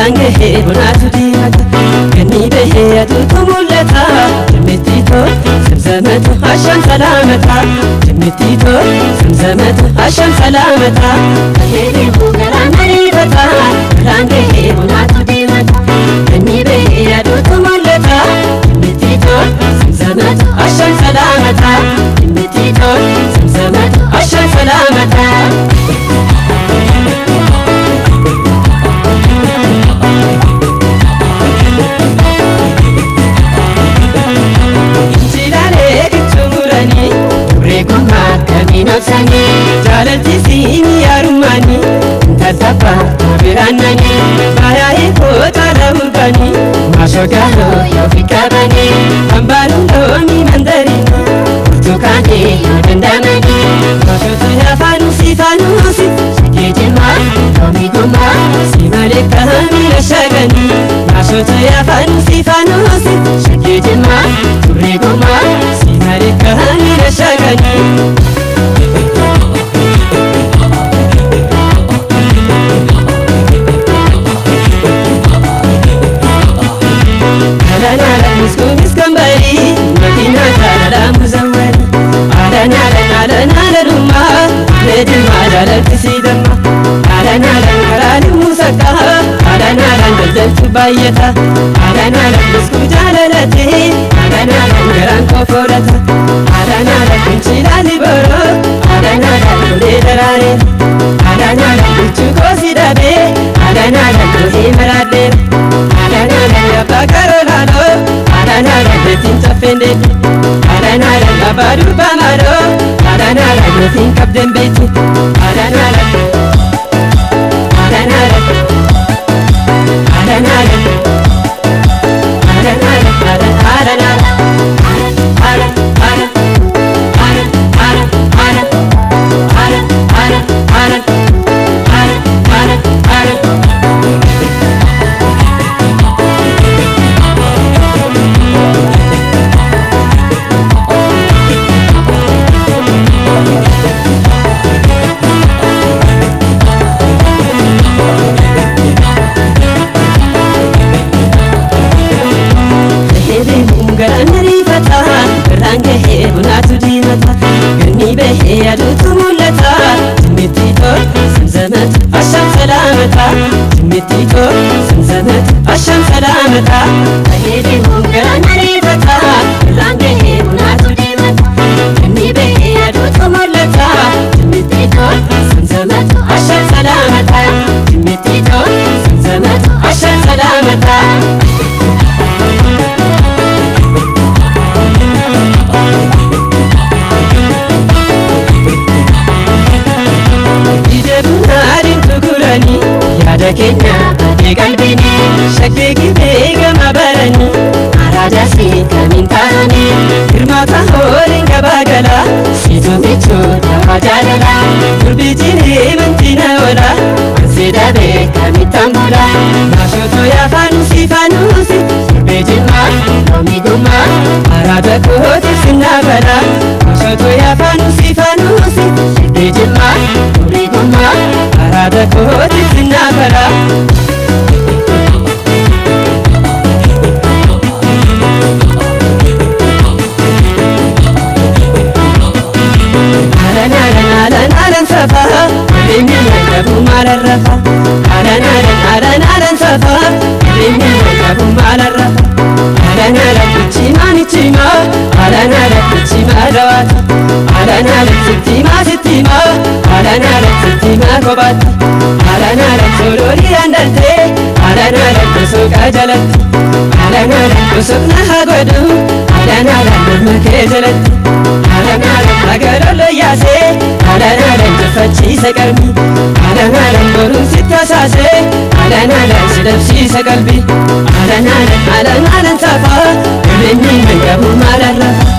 Range bonatu dimata Gani behe adutu mulata Jimmitito Zamzamatu Hasham salamata Jimmitito Zamzamatu Hasham salamata Kahiri hugara maribata Range bonatu dimata Gani behe adutu mulata Jimmitito Zamzamatu Hasham salamata Jimmitito Zamzamatu Hasham salamata Sani jalati sini arumani tatapa biranani bayai kota rabani mashogaro yofikabani ambarundo mi mandarini tukani yodandamani mashotu yafanusi fanusi shikijima tomiguma simaleka mirashagani mashotu yafanusi fanusi shikijima turiguma simaleka mirashagani Bayata alana bisku jalalati alana garan ko forata alana kunchila liboro alana dole darare alana kuchu ko sidabe alana dole marade alana bakaro lalo alana betin tafende alana babaru bamaro alana betin kabden beti alana Range bonatu dimata Gani behe adutu mulata Jimmitito Zamzamatu Hasham salamata Jimmitito Zamzamatu Hasham salamata Kahiri hugara maribata Range bonatu dimata Gani behe adutu mulata Jimmitito Zamzamatu Hasham salamata Jimmitito Zamzamatu Hasham salamata Kenya ade galbini shakki bega mabarani arada si kamintani girmata horin gabagala situ bichu tawajalala turbijini mantina wala sida be kamitambula mashoto ya fanusi turbijima omiguma arada kohoti sinabala mashoto ya fanusi turbijima omiguma arada kohoti sinabala alan safa ringi gabu mararrafa alan safa ringi gabu mararrafa alan chima alan chima dawata alan sittima alan kobat alan solori andante alan suka jalat alan sukna hagodu alan murmake jalat alan agarolo yase alan fachi sakalbi alan borun sitasase alan sidapsi sakalbi alan safa rinni gabu mararrafa